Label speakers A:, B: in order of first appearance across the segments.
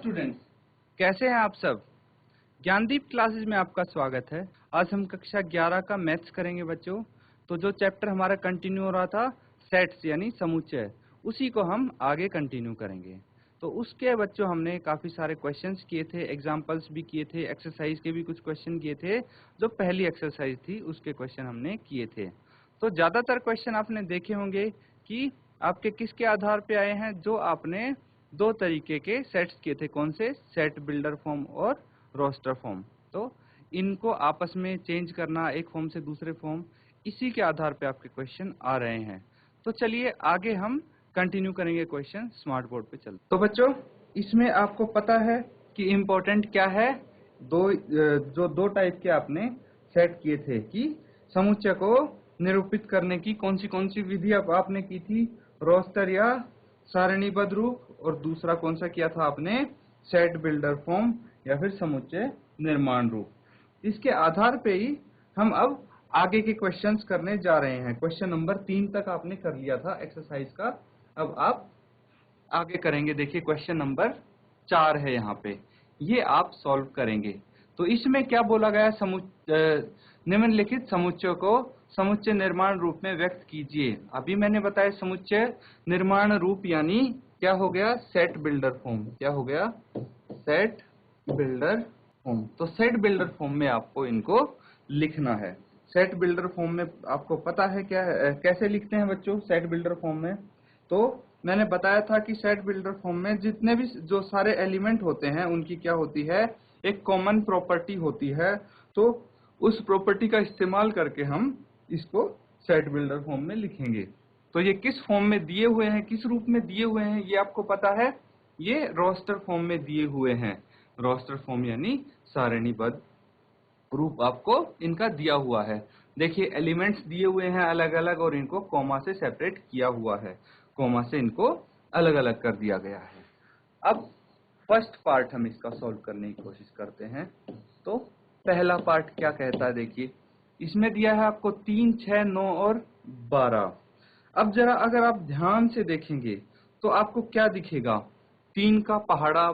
A: Students, कैसे हैं आप सब। ज्ञानदीप क्लासेस में आपका स्वागत है। आज हम कक्षा 11 का मैथ्स करेंगे बच्चों। तो जो चैप्टर हमारा कंटिन्यू हो रहा था सेट्स यानी समुच्चय, उसी को हम आगे कंटिन्यू करेंगे। तो उसके बच्चों हमने काफ़ी सारे क्वेश्चंस किए थे, एग्जाम्पल्स भी किए थे, एक्सरसाइज के भी कुछ क्वेश्चन किए थे। जो पहली एक्सरसाइज थी उसके क्वेश्चन हमने किए थे। तो ज़्यादातर क्वेश्चन आपने देखे होंगे कि आपके किसके आधार पे आए हैं, जो आपने दो तरीके के सेट्स किए थे। कौन से? सेट बिल्डर फॉर्म और रोस्टर फॉर्म। तो इनको आपस में चेंज करना एक फॉर्म से दूसरे फॉर्म, इसी के आधार पे आपके क्वेश्चन आ रहे हैं। तो चलिए आगे हम कंटिन्यू करेंगे क्वेश्चन। स्मार्ट बोर्ड पे चलते। तो बच्चों, इसमें आपको पता है कि इम्पोर्टेंट क्या है। जो दो टाइप के आपने सेट किए थे कि समुच्चय को निरूपित करने की कौन सी विधि आपने की थी, रोस्टर या सारणीबद्ध रूप, और दूसरा कौन सा किया था आपने, सेट बिल्डर फॉर्म या फिर समुच्चय निर्माण रूप। इसके आधार पे ही हम अब आगे के क्वेश्चंस करने जा रहे हैं। क्वेश्चन नंबर 3 तक आपने कर लिया था एक्सरसाइज का, अब आप आगे करेंगे। देखिए क्वेश्चन नंबर 4 है यहाँ पे, ये आप सॉल्व करेंगे। तो इसमें क्या बोला गया, निम्नलिखित समुच्चय को समुच्चय निर्माण रूप में व्यक्त कीजिए। अभी मैंने बताया समुच्चय निर्माण रूप यानी क्या हो गया, सेट बिल्डर फॉर्म। क्या हो गया, सेट बिल्डर फॉर्म। तो सेट बिल्डर फॉर्म में आपको इनको लिखना है। सेट बिल्डर फॉर्म में आपको पता है क्या कैसे लिखते हैं बच्चों सेट बिल्डर फॉर्म में। तो मैंने बताया था कि सेट बिल्डर फॉर्म में जितने भी जो सारे एलिमेंट होते हैं उनकी क्या होती है, एक कॉमन प्रॉपर्टी होती है। तो उस प्रॉपर्टी का इस्तेमाल करके हम इसको सेट बिल्डर फॉर्म में लिखेंगे। तो ये किस फॉर्म में दिए हुए हैं, किस रूप में दिए हुए हैं, ये आपको पता है। ये रोस्टर फॉर्म में दिए हुए हैं। रोस्टर फॉर्म यानी सारणीबद्ध रूप आपको इनका दिया हुआ है। देखिए एलिमेंट्स दिए हुए हैं अलग अलग और इनको कॉमा से सेपरेट किया हुआ है। कॉमा से इनको अलग अलग कर दिया गया है। अब फर्स्ट पार्ट हम इसका सॉल्व करने की कोशिश करते हैं। तो पहला पार्ट क्या कहता है, देखिए इसमें दिया है आपको 3, 6, 9 और 12। अब जरा अगर आप ध्यान से देखेंगे तो आपको क्या दिखेगा, 3 का पहाड़ा।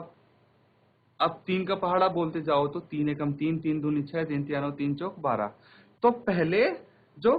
A: अब 3 का पहाड़ा बोलते जाओ तो 3 एकम 3, 3 दूनी 6, 3 तियानो 3 चौक 12। तो पहले जो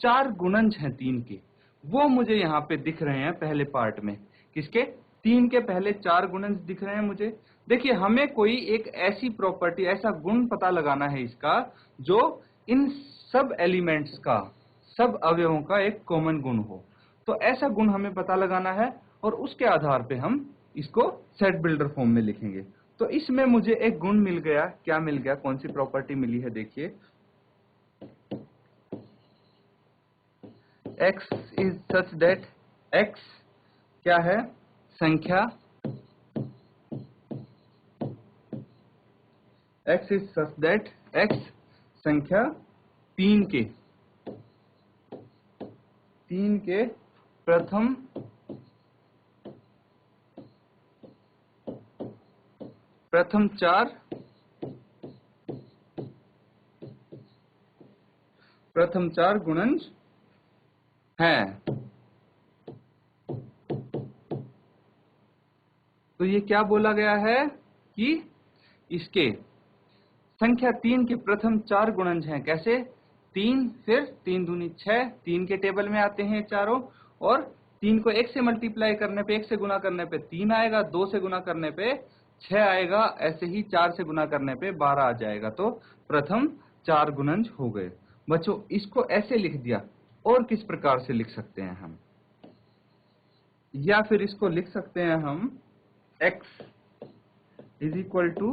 A: 4 गुणज हैं 3 के, वो मुझे यहाँ पे दिख रहे हैं पहले पार्ट में। किसके? 3 के पहले 4 गुणज दिख रहे हैं मुझे। देखिए हमें कोई एक ऐसी प्रॉपर्टी, ऐसा गुण पता लगाना है इसका जो इन सब एलिमेंट्स का, सब अवयवों का एक कॉमन गुण हो। तो ऐसा गुण हमें पता लगाना है और उसके आधार पे हम इसको सेट बिल्डर फॉर्म में लिखेंगे। तो इसमें मुझे एक गुण मिल गया। क्या मिल गया, कौन सी प्रॉपर्टी मिली है, देखिए x is such that, x क्या है, संख्या। x is such that, x संख्या 3 के प्रथम चार गुणज हैं। तो ये क्या बोला गया है कि इसके संख्या 3 के प्रथम 4 गुणज हैं। कैसे? 3, फिर 3 दूनी 6, 3 के टेबल में आते हैं चारों, और 3 को 1 से मल्टीप्लाई करने पे, 1 से गुना करने पे 3 आएगा, 2 से गुना करने पे 6 आएगा, ऐसे ही 4 से गुना करने पे 12 आ जाएगा। तो प्रथम 4 गुणज हो गए। बच्चों इसको ऐसे लिख दिया। और किस प्रकार से लिख सकते हैं हम, या फिर इसको लिख सकते हैं हम x is equal to,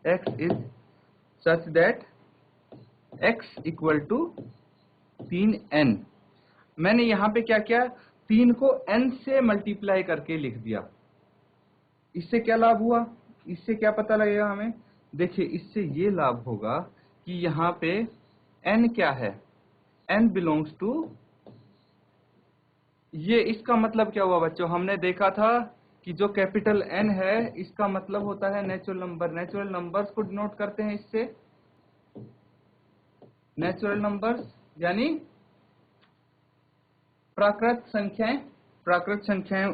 A: x is such that x equal to 3n। मैंने यहां पे क्या किया, 3 को n से मल्टीप्लाई करके लिख दिया। इससे क्या लाभ हुआ, इससे क्या पता लगेगा हमें, देखिए इससे ये लाभ होगा कि यहाँ पे n क्या है, n बिलोंग्स टू, ये इसका मतलब क्या हुआ बच्चों, हमने देखा था कि जो कैपिटल N है इसका मतलब होता है नेचुरल नंबर। नेचुरल नंबर्स को डिनोट करते हैं इससे। नेचुरल नंबर्स यानी प्राकृत संख्याएं। प्राकृत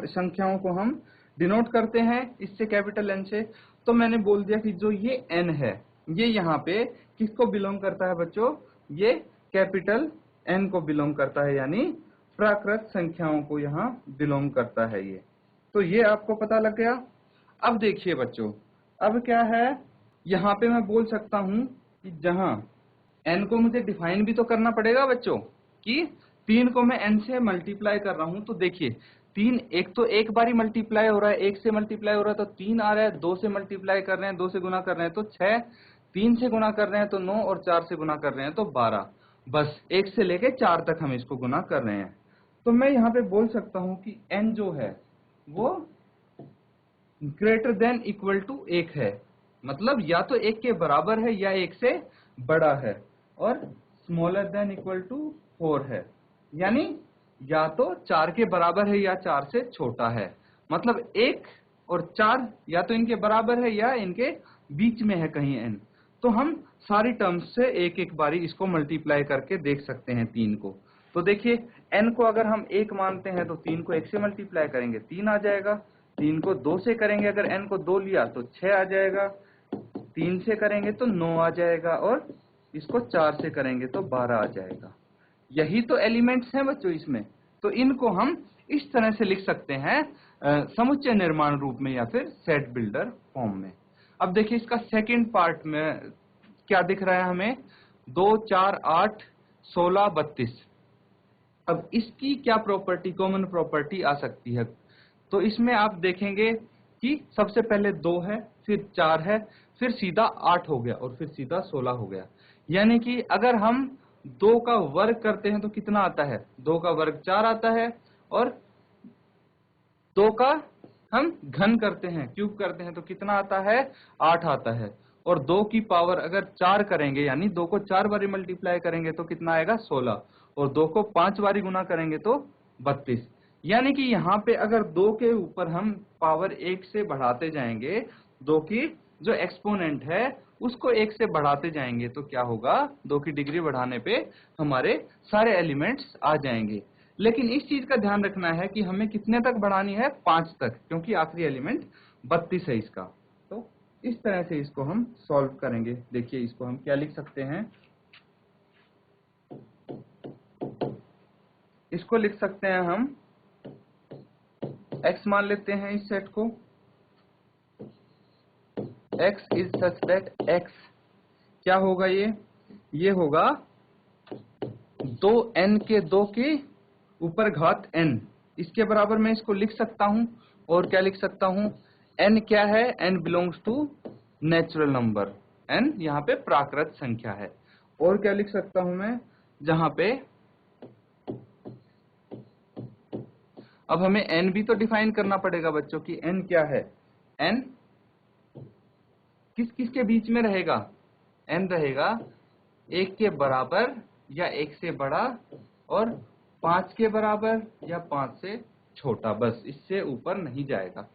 A: संख्याओं को हम डिनोट करते हैं इससे, कैपिटल एन से। तो मैंने बोल दिया कि जो ये एन है ये यहाँ पे किसको बिलोंग करता है बच्चों, ये कैपिटल एन को बिलोंग करता है, यानी प्राकृत संख्याओं को यहाँ बिलोंग करता है ये। तो ये आपको पता लग गया। अब देखिए बच्चों, अब क्या है, यहाँ पे मैं बोल सकता हूँ कि जहां n को मुझे डिफाइन भी तो करना पड़ेगा बच्चों, कि 3 को मैं n से मल्टीप्लाई कर रहा हूं। तो देखिए 3 एक तो एक बारी मल्टीप्लाई हो रहा है, 1 से मल्टीप्लाई हो रहा है तो 3 आ रहा है, 2 से मल्टीप्लाई कर रहे हैं, 2 से गुना कर रहे हैं तो 6, 3 से गुना कर रहे हैं तो 9 और 4 से गुना कर रहे हैं तो 12। बस 1 से लेके 4 तक हम इसको गुना कर रहे हैं। तो मैं यहाँ पे बोल सकता हूँ कि n जो है वो ग्रेटर देन इक्वल टू 1 है, मतलब या तो 1 के बराबर है या 1 से बड़ा है, और स्मॉलर देन इक्वल टू 4 है, यानी या तो 4 के बराबर है या 4 से छोटा है। मतलब 1 और 4 या तो इनके बराबर है या इनके बीच में है कहीं n। तो हम सारी टर्म्स से एक एक बारी इसको मल्टीप्लाई करके देख सकते हैं 3 को। तो देखिए n को अगर हम 1 मानते हैं तो 3 को 1 से मल्टीप्लाई करेंगे 3 आ जाएगा, 3 को 2 से करेंगे, अगर n को 2 लिया तो 6 आ जाएगा, 3 से करेंगे तो 9 आ जाएगा, और इसको 4 से करेंगे तो 12 आ जाएगा। यही तो एलिमेंट्स हैं बच्चों इसमें। तो इनको हम इस तरह से लिख सकते हैं समुच्चय निर्माण रूप में या फिर सेट बिल्डर फॉर्म में। अब देखिए इसका सेकंड पार्ट में क्या दिख रहा है हमें, 2 4 8 16 32। अब इसकी क्या प्रॉपर्टी, कॉमन प्रॉपर्टी आ सकती है। तो इसमें आप देखेंगे कि सबसे पहले 2 है, फिर 4 है, फिर सीधा 8 हो गया और फिर सीधा 16 हो गया। यानी कि अगर हम 2 का वर्ग करते हैं तो कितना आता है, 2 का वर्ग 4 आता है, और 2 का हम घन करते हैं, क्यूब करते हैं तो कितना आता है, 8 आता है। और 2 की पावर अगर 4 करेंगे, यानी 2 को 4 बारी मल्टीप्लाई करेंगे तो कितना आएगा 16, और 2 को 5 बारी गुना करेंगे तो 32। यानी कि यहाँ पे अगर 2 के ऊपर हम पावर 1 से बढ़ाते जाएंगे, 2 की जो एक्सपोनेंट है उसको 1 से बढ़ाते जाएंगे तो क्या होगा, 2 की डिग्री बढ़ाने पे हमारे सारे एलिमेंट्स आ जाएंगे। लेकिन इस चीज का ध्यान रखना है कि हमें कितने तक बढ़ानी है, 5 तक, क्योंकि आखिरी एलिमेंट 32 है इसका। तो इस तरह से इसको हम सॉल्व करेंगे। देखिए इसको हम क्या लिख सकते हैं, इसको लिख सकते हैं हम x मान लेते हैं इस सेट को, x is such that x क्या होगा, ये होगा 2n के 2 के ऊपर घात n, इसके बराबर मैं इसको लिख सकता हूं। और क्या लिख सकता हूं, n क्या है, n belongs to natural number, n यहाँ पे प्राकृत संख्या है। और क्या लिख सकता हूं मैं, जहां पे अब हमें n भी तो डिफाइन करना पड़ेगा बच्चों की n क्या है, n किस किस के बीच में रहेगा, n रहेगा 1 के बराबर या 1 से बड़ा, और 5 के बराबर या 5 से छोटा, बस इससे ऊपर नहीं जाएगा।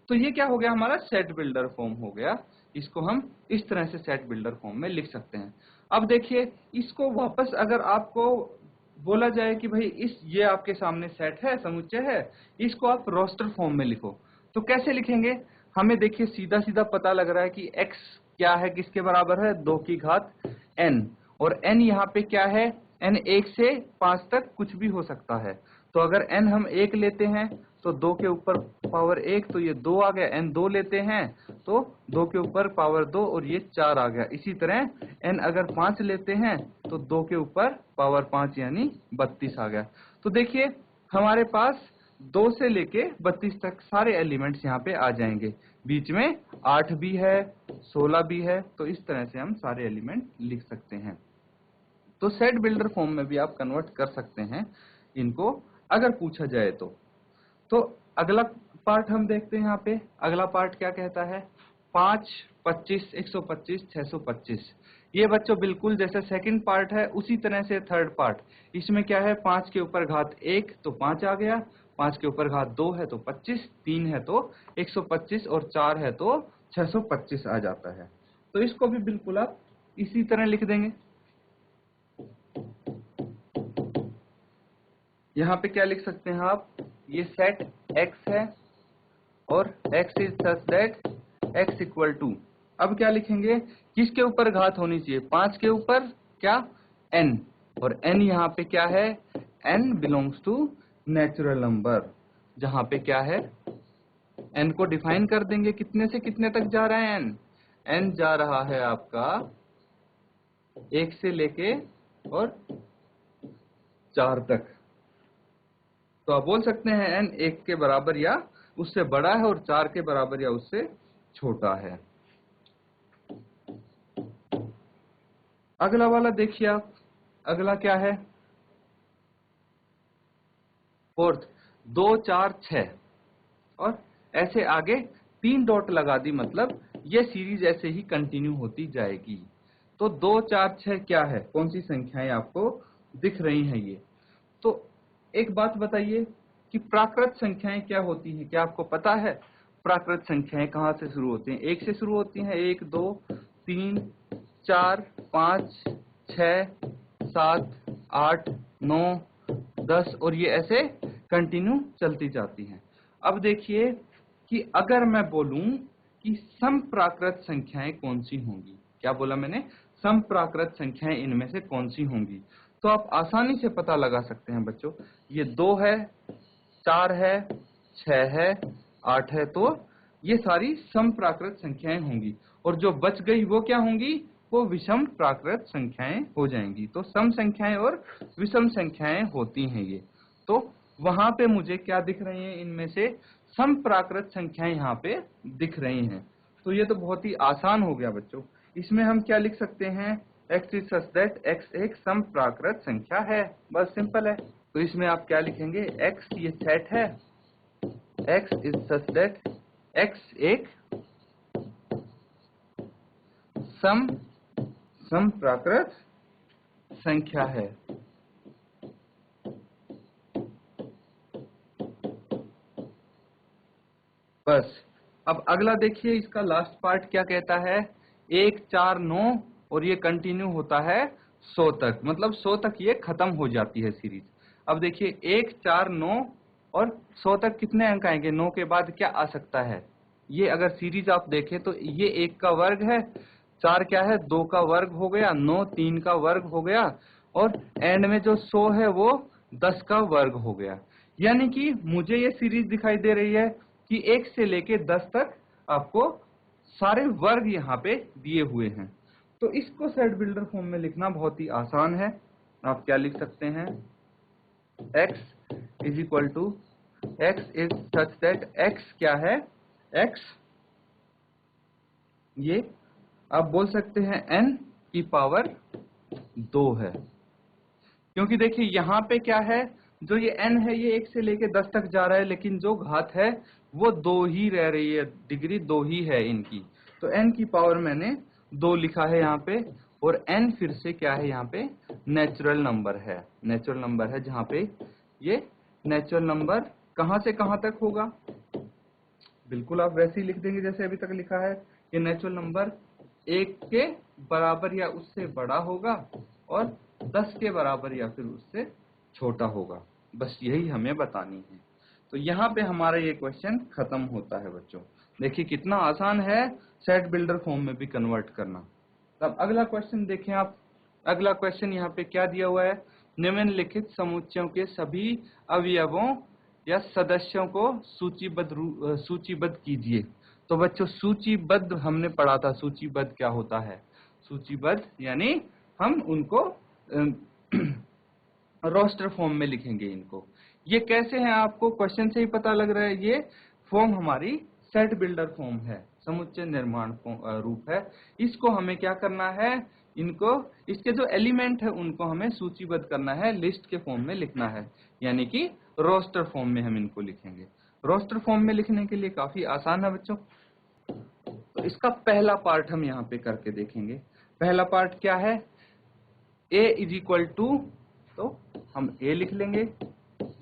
A: तो ये क्या हो गया, हमारा सेट बिल्डर फॉर्म हो गया। इसको हम इस तरह से सेट बिल्डर फॉर्म में लिख सकते हैं। अब देखिए इसको वापस अगर आपको बोला जाए कि भाई ये आपके सामने सेट है, समुच्चय है, इसको आप रोस्टर फॉर्म में लिखो, तो कैसे लिखेंगे। हमें देखिए सीधा सीधा पता लग रहा है कि x क्या है, किसके बराबर है, 2 की घात n, और n यहाँ पे क्या है, n 1 से 5 तक कुछ भी हो सकता है। तो अगर n हम 1 लेते हैं तो 2 के ऊपर पावर 1, तो ये 2 आ गया, n 2 लेते हैं तो 2 के ऊपर पावर 2 और ये 4 आ गया। इसी तरह n अगर 5 लेते हैं तो 2 के ऊपर पावर 5 यानी 32 आ गया। तो देखिए हमारे पास 2 से लेके 32 तक सारे एलिमेंट्स यहाँ पे आ जाएंगे, बीच में 8 भी है, 16 भी है। तो इस तरह से हम सारे एलिमेंट लिख सकते हैं। तो सेट बिल्डर फॉर्म में भी आप कन्वर्ट कर सकते हैं इनको, अगर पूछा जाए तो अगला पार्ट हम देखते हैं यहाँ पे। अगला पार्ट क्या कहता है, 5, 25, 125, 625। ये बच्चों बिल्कुल जैसे सेकंड पार्ट है उसी तरह से थर्ड पार्ट। इसमें क्या है, 5 के ऊपर घात 1 तो 5 आ गया, 5 के ऊपर घात 2 है तो 25, 3 है तो 125 और 4 है तो 625 आ जाता है। तो इसको भी बिल्कुल आप इसी तरह लिख देंगे। यहाँ पे क्या लिख सकते हैं आप, ये सेट x है और x is such that x equal to, अब क्या लिखेंगे, किसके ऊपर घात होनी चाहिए, 5 के ऊपर क्या, n, और n यहाँ पे क्या है, n belongs to natural number, जहां पे क्या है, n को डिफाइन कर देंगे, कितने से कितने तक जा रहा है n जा रहा है आपका 1 से लेके और 4 तक। तो आप बोल सकते हैं n 1 के बराबर या उससे बड़ा है और 4 के बराबर या उससे छोटा है। अगला वाला देखिए आप, अगला क्या है, फोर्थ, 2 4 6 और ऐसे आगे 3 डॉट लगा दी, मतलब ये सीरीज ऐसे ही कंटिन्यू होती जाएगी। तो 2 4 6 क्या है, कौन सी संख्याएं आपको दिख रही हैं ये। तो एक बात बताइए कि प्राकृत संख्याएं क्या होती हैं, क्या आपको पता है प्राकृत संख्याएं कहां से शुरू होती हैं, 1 से शुरू होती हैं, 1 2 3 4 5 6 7 8 9 10 और ये ऐसे कंटिन्यू चलती जाती हैं। अब देखिए कि अगर मैं बोलूं कि समप्राकृत संख्याएं कौन सी होंगी, क्या बोला मैंने, समप्राकृत संख्याएं इनमें से कौन सी होंगी, तो आप आसानी से पता लगा सकते हैं बच्चों, ये 2 है, 4 है, 6 है, 8 है, तो ये सारी समप्राकृत संख्याएं होंगी, और जो बच गई वो क्या होंगी, वो विषम प्राकृत संख्याएं हो जाएंगी। तो सम संख्याएं और विषम संख्याएं होती हैं ये। तो वहां पे मुझे क्या दिख रही हैं, इनमें से समप्राकृत संख्याएं यहाँ पे दिख रही हैं। तो ये तो बहुत ही आसान हो गया बच्चों। इसमें हम क्या लिख सकते हैं, x is such that x एक समप्राकृत संख्या है, बस सिंपल है। तो इसमें आप क्या लिखेंगे, x ये सेट है, x is such that x एक समप्राकृत संख्या है। बस अब अगला देखिए, इसका लास्ट पार्ट क्या कहता है, 1 4 9 और ये कंटिन्यू होता है 100 तक, मतलब 100 तक ये खत्म हो जाती है सीरीज। अब देखिए 1 4 9 और 100 तक कितने अंक आएंगे, 9 के बाद क्या आ सकता है, ये अगर सीरीज आप देखें तो ये 1 का वर्ग है, 4 क्या है, 2 का वर्ग हो गया, 9 3 का वर्ग हो गया, और एंड में जो 100 है वो 10 का वर्ग हो गया। यानी कि मुझे ये सीरीज दिखाई दे रही है कि 1 से लेके 10 तक आपको सारे वर्ग यहाँ पे दिए हुए हैं। तो इसको सेट बिल्डर फॉर्म में लिखना बहुत ही आसान है। आप क्या लिख सकते हैं, x is equal to, x is such that x क्या है, x ये आप बोल सकते हैं n की पावर 2 है, क्योंकि देखिए यहाँ पे क्या है, जो ये n है ये 1 से लेके 10 तक जा रहा है, लेकिन जो घात है वो 2 ही रह रही है, डिग्री 2 ही है इनकी। तो n की पावर मैंने 2 लिखा है यहाँ पे, और n फिर से क्या है यहाँ पे, नेचुरल नंबर है, नेचुरल नंबर है, जहाँ पे ये नेचुरल नंबर कहाँ से कहाँ तक होगा, बिल्कुल आप वैसे ही लिख देंगे जैसे अभी तक लिखा है। ये नेचुरल नंबर 1 के बराबर या उससे बड़ा होगा और 10 के बराबर या फिर उससे छोटा होगा, बस यही हमें बतानी है। तो यहाँ पे हमारा ये क्वेश्चन खत्म होता है बच्चों। देखिए कितना आसान है सेट बिल्डर फॉर्म में भी कन्वर्ट करना। तब अगला क्वेश्चन देखें आप, अगला क्वेश्चन यहाँ पे क्या दिया हुआ है, निम्नलिखित समुच्चयों के सभी अवयवों या सदस्यों को सूचीबद्ध कीजिए। तो बच्चों सूचीबद्ध हमने पढ़ा था, सूचीबद्ध क्या होता है, सूचीबद्ध यानी हम उनको रोस्टर फॉर्म में लिखेंगे इनको। ये कैसे है आपको क्वेश्चन से ही पता लग रहा है, ये फॉर्म हमारी सेट बिल्डर फॉर्म है, समुच्चय निर्माण रूप है। इसको हमें क्या करना है, इनको इसके जो एलिमेंट है उनको हमें सूचीबद्ध करना है, लिस्ट के फॉर्म में लिखना है, यानी कि रोस्टर फॉर्म में हम इनको लिखेंगे। रोस्टर फॉर्म में लिखने के लिए काफी आसान है बच्चों। तो इसका पहला पार्ट हम यहाँ पे करके देखेंगे। पहला पार्ट क्या है, a इज इक्वल टू, तो हम a लिख लेंगे,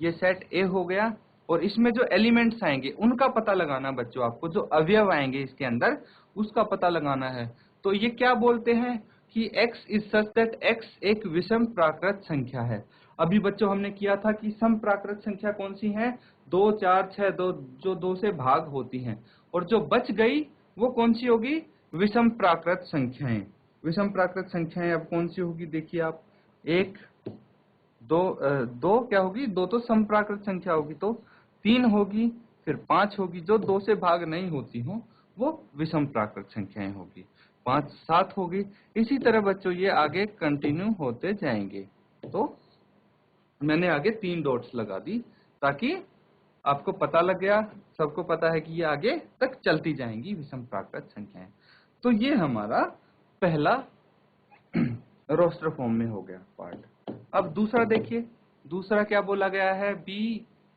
A: ये सेट a हो गया, और इसमें जो एलिमेंट्स आएंगे उनका पता लगाना बच्चों, आपको जो अवयव आएंगे इसके अंदर उसका पता लगाना है। तो ये क्या बोलते हैं कि x is such that x एक विषम प्राकृत संख्या है। अभी बच्चों हमने किया था कि सम प्राकृत संख्या कौन सी है, 2, 4, 6, 2 जो 2 से भाग होती हैं, और जो बच गई वो कौन सी होगी? विषम प्राकृत संख्याएं। विषम प्राकृत संख्याएं अब कौन सी होगी? देखिए आप, 1, 2 क्या होगी? 2 तो समप्राकृत संख्या होगी, तो 3 होगी, फिर 5 होगी। जो 2 से भाग नहीं होती हो वो विषम प्राकृत संख्याएं होगी। 5, 7 होगी। इसी तरह बच्चों ये आगे कंटिन्यू होते जाएंगे। तो मैंने आगे 3 डॉट्स लगा दी ताकि आपको पता लग गया, सबको पता है कि ये आगे तक चलती जाएंगी विषम प्राकृत संख्याएं। तो ये हमारा पहला रोस्टर फॉर्म में हो गया पार्ट। अब दूसरा देखिए, दूसरा क्या बोला गया है? b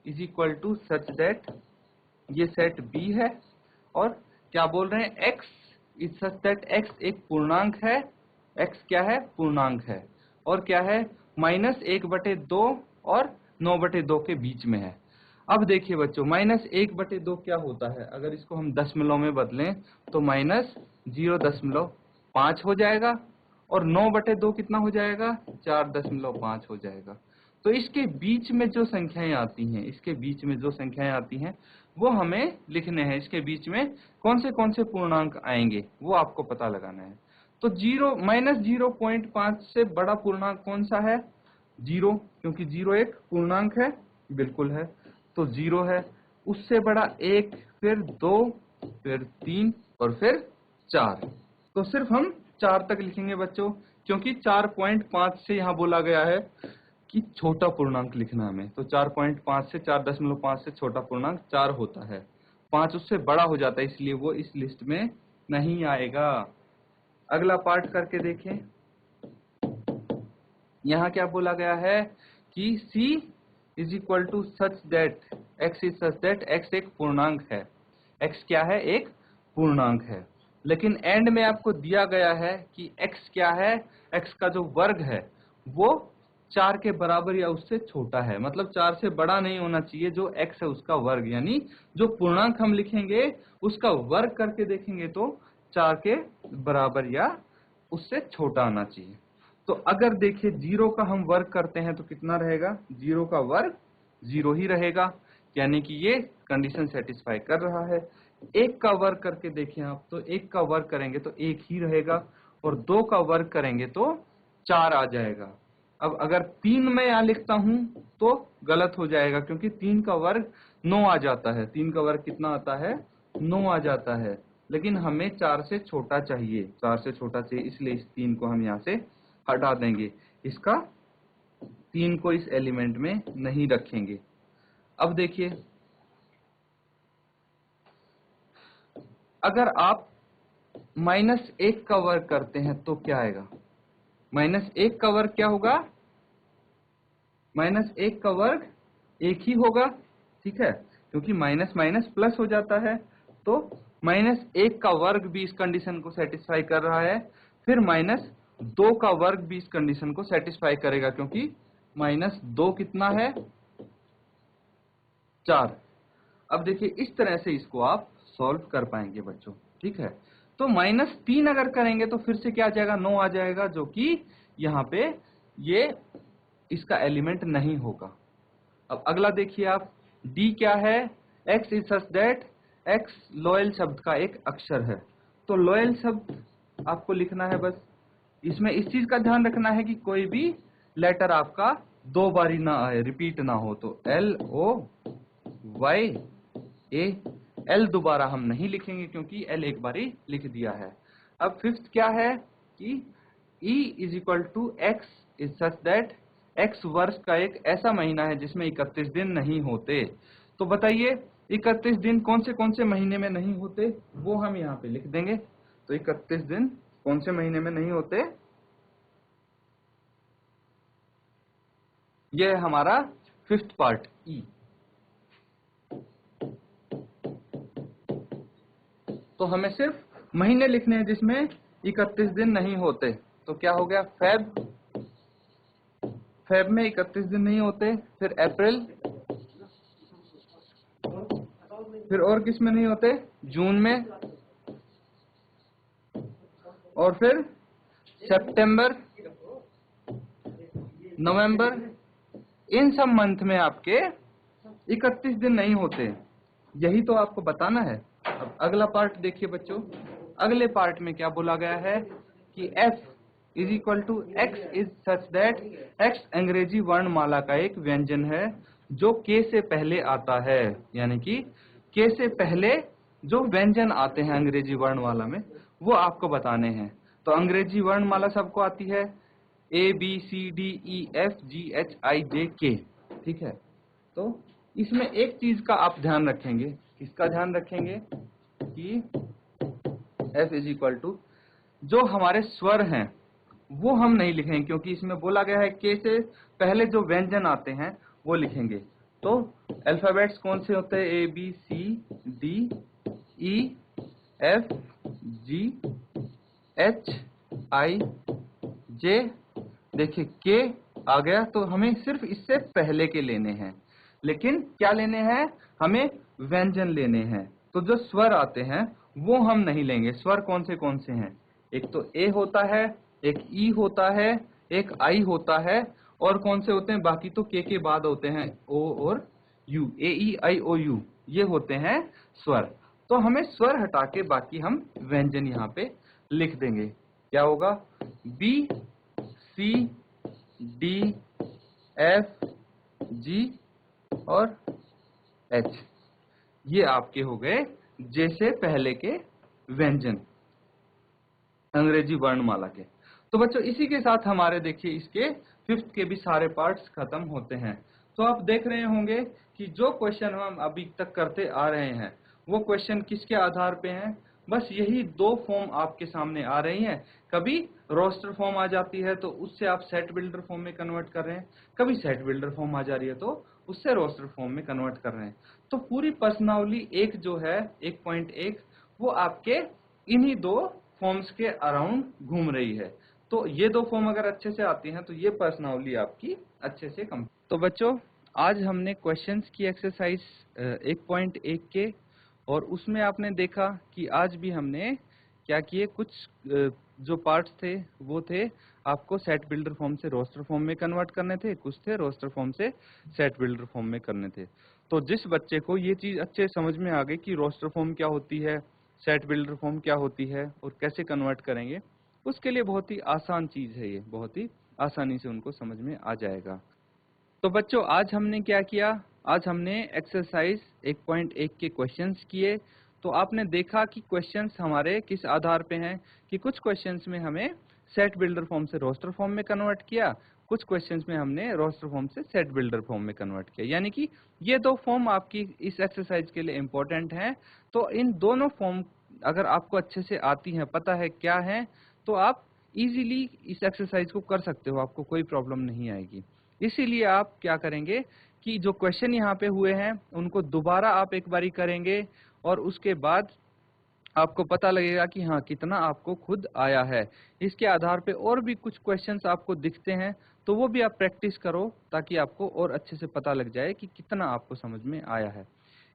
A: is equal to such that, ये सेट b है, और क्या बोल रहे हैं? x is such that x एक पूर्णांक है। x क्या है? पूर्णांक है। और क्या है? -1/2 और 9/2 के बीच में है। अब देखिए बच्चों, -1/2 क्या होता है? अगर इसको हम दशमलव में बदलें तो -0.5 हो जाएगा, और 9/2 कितना हो जाएगा? 4.5 हो जाएगा। तो इसके बीच में जो संख्याएं आती हैं, इसके बीच में जो संख्याएं आती हैं वो हमें लिखने हैं। इसके बीच में कौन से पूर्णांक आएंगे वो आपको पता लगाना है। तो -0.5 से बड़ा पूर्णांक कौन सा है? 0, क्योंकि 0 एक पूर्णांक है, बिल्कुल है, तो 0 है। उससे बड़ा 1, फिर 2, फिर 3 और फिर 4। तो सिर्फ हम 4 तक लिखेंगे बच्चों, क्योंकि 4.5 से यहाँ बोला गया है कि छोटा पूर्णांक लिखना हमें। तो 4.5 से 4.5 से छोटा पूर्णांक 4 होता है। 5 उससे बड़ा हो जाता है, इसलिए वो इस लिस्ट में नहीं आएगा। अगला पार्ट करके देखें। यहाँ क्या बोला गया है कि c is equal to such that x is such that x एक पूर्णांक है। x क्या है? एक पूर्णांक है। लेकिन एंड में आपको दिया गया है कि x क्या है? x का जो वर्ग है वो 4 के बराबर या उससे छोटा है। मतलब 4 से बड़ा नहीं होना चाहिए। जो x है उसका वर्ग, यानी जो पूर्णांक हम लिखेंगे उसका वर्ग करके देखेंगे तो 4 के बराबर या उससे छोटा आना चाहिए। तो अगर देखिए 0 का हम वर्ग करते हैं तो कितना रहेगा? 0 का वर्ग 0 ही रहेगा, यानी कि ये कंडीशन सेटिस्फाई कर रहा है। 1 का वर्ग करके देखें आप, तो 1 का वर्ग करेंगे तो 1 ही रहेगा, और 2 का वर्ग करेंगे तो 4 आ जाएगा। अब अगर 3 मैं यहाँ लिखता हूं तो गलत हो जाएगा, क्योंकि 3 का वर्ग 9 आ जाता है। 3 का वर्ग कितना आता है? 9 आ जाता है। लेकिन हमें 4 से छोटा चाहिए, 4 से छोटा चाहिए, इसलिए इस 3 को हम यहाँ से हटा देंगे। इसका 3 को इस एलिमेंट में नहीं रखेंगे। अब देखिए, अगर आप -1 का वर्ग करते हैं तो क्या आएगा? -1 का वर्ग क्या होगा? -1 का वर्ग 1 ही होगा, ठीक है, क्योंकि माइनस माइनस प्लस हो जाता है। तो -1 का वर्ग भी इस कंडीशन को सेटिस्फाई कर रहा है। फिर -2 का वर्ग भी इस कंडीशन को सेटिस्फाई करेगा, क्योंकि -2 कितना है? 4। अब देखिए इस तरह से इसको आप सॉल्व कर पाएंगे बच्चों, ठीक है। तो -3 अगर करेंगे तो फिर से क्या आ जाएगा? 9 आ जाएगा, जो कि यहाँ पे ये इसका एलिमेंट नहीं होगा। अब अगला देखिए आप, D क्या है? X is such that X loyal शब्द का एक अक्षर है। तो लोयल शब्द आपको लिखना है बस। इसमें इस चीज का ध्यान रखना है कि कोई भी लेटर आपका 2 बारी ना आए, रिपीट ना हो। तो LOY A, L दोबारा हम नहीं लिखेंगे क्योंकि L एक बारी लिख दिया है। अब फिफ्थ क्या है कि E is equal to X is such that X वर्ष का एक ऐसा महीना है जिसमें 31 दिन नहीं होते। तो बताइए 31 दिन कौन से महीने में नहीं होते, वो हम यहाँ पे लिख देंगे। तो 31 दिन कौन से महीने में नहीं होते? ये है हमारा फिफ्थ पार्ट ई। तो हमें सिर्फ महीने लिखने हैं जिसमें 31 दिन नहीं होते। तो क्या हो गया? फेब में 31 दिन नहीं होते, फिर अप्रैल, फिर और किस में नहीं होते? जून में, और फिर सितंबर, नवंबर, इन सब मंथ में आपके 31 दिन नहीं होते, यही तो आपको बताना है। अब अगला पार्ट देखिए बच्चों, अगले पार्ट में क्या बोला गया है कि f is equal to x is such that x अंग्रेजी वर्णमाला का एक व्यंजन है जो k से पहले आता है, यानी कि k से पहले जो व्यंजन आते हैं अंग्रेजी वर्णमाला में वो आपको बताने हैं। तो अंग्रेजी वर्णमाला सबको आती है A B C D E F G H I J K, ठीक है। तो इसमें एक चीज का आप ध्यान रखेंगे, किसका ध्यान रखेंगे कि f इज इक्वल टू जो हमारे स्वर हैं वो हम नहीं लिखेंगे, क्योंकि इसमें बोला गया है के से पहले जो व्यंजन आते हैं वो लिखेंगे। तो अल्फाबेट्स कौन से होते हैं? A B C D E F G H I J. देखिए के आ गया तो हमें सिर्फ इससे पहले के लेने हैं, लेकिन क्या लेने हैं? हमें व्यंजन लेने हैं। तो जो स्वर आते हैं वो हम नहीं लेंगे। स्वर कौन से हैं? एक तो ए होता है, एक ई होता है, एक आई होता है, और कौन से होते हैं? बाकी तो के बाद होते हैं ओ और you, A E I O you, ये होते हैं स्वर। तो हमें स्वर हटा के बाकी हम व्यंजन यहाँ पे लिख देंगे। क्या होगा? B C D F G और एच, ये आपके हो गए जैसे पहले के व्यंजन अंग्रेजी वर्णमाला के। तो बच्चों इसी के साथ हमारे देखिए इसके 5th के भी सारे पार्ट्स खत्म होते हैं। तो आप देख रहे होंगे कि जो क्वेश्चन हम अभी तक करते आ रहे हैं वो क्वेश्चन किसके आधार पे हैं? बस यही 2 फॉर्म आपके सामने आ रही हैं। कभी रोस्टर फॉर्म आ जाती है तो उससे आप सेट बिल्डर फॉर्म में कन्वर्ट कर रहे हैं, कभी सेट बिल्डर फॉर्म आ जा रही है तो उससे रोस्टर फॉर्म में कन्वर्ट कर रहे हैं। तो पूरी प्रश्नावली एक जो है 1.1 वो आपके इन्हीं 2 फॉर्म्स के अराउंड घूम रही है। तो ये 2 फॉर्म अगर अच्छे से आती हैं तो ये प्रश्नावली आपकी अच्छे से कम। तो बच्चों आज हमने क्वेश्चंस की एक्सरसाइज 1.1 के, और उसमें आपने देखा कि आज भी हमने क्या किए, कुछ जो पार्ट्स थे वो थे आपको सेट बिल्डर फॉर्म से रोस्टर फॉर्म में कन्वर्ट करने थे, कुछ थे रोस्टर फॉर्म से सेट बिल्डर फॉर्म में करने थे। तो जिस बच्चे को ये चीज अच्छे समझ में आ गई कि रोस्टर फॉर्म क्या होती है, सेट बिल्डर फॉर्म क्या होती है और कैसे कन्वर्ट करेंगे, उसके लिए बहुत ही आसान चीज है, ये बहुत ही आसानी से उनको समझ में आ जाएगा। तो बच्चों आज हमने क्या किया? आज हमने एक्सरसाइज 1.1 के क्वेश्चंस किए। तो आपने देखा कि क्वेश्चंस हमारे किस आधार पे हैं कि कुछ क्वेश्चंस में हमें सेट बिल्डर फॉर्म से रोस्टर फॉर्म में कन्वर्ट किया, कुछ क्वेश्चंस में हमने रोस्टर फॉर्म से सेट बिल्डर फॉर्म में कन्वर्ट किया। यानी कि ये 2 फॉर्म आपकी इस एक्सरसाइज के लिए इम्पोर्टेंट हैं। तो इन दोनों फॉर्म अगर आपको अच्छे से आती हैं, पता है क्या है, तो आप इजीली इस एक्सरसाइज को कर सकते हो, आपको कोई प्रॉब्लम नहीं आएगी। इसीलिए आप क्या करेंगे कि जो क्वेश्चन यहाँ पे हुए हैं उनको दोबारा आप एक बारी करेंगे, और उसके बाद आपको पता लगेगा कि हाँ कितना आपको खुद आया है। इसके आधार पे और भी कुछ क्वेश्चंस आपको दिखते हैं तो वो भी आप प्रैक्टिस करो, ताकि आपको और अच्छे से पता लग जाए कि कितना आपको समझ में आया है।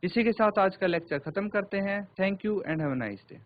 A: इसी के साथ आज का लेक्चर खत्म करते हैं। Thank you and have a nice day.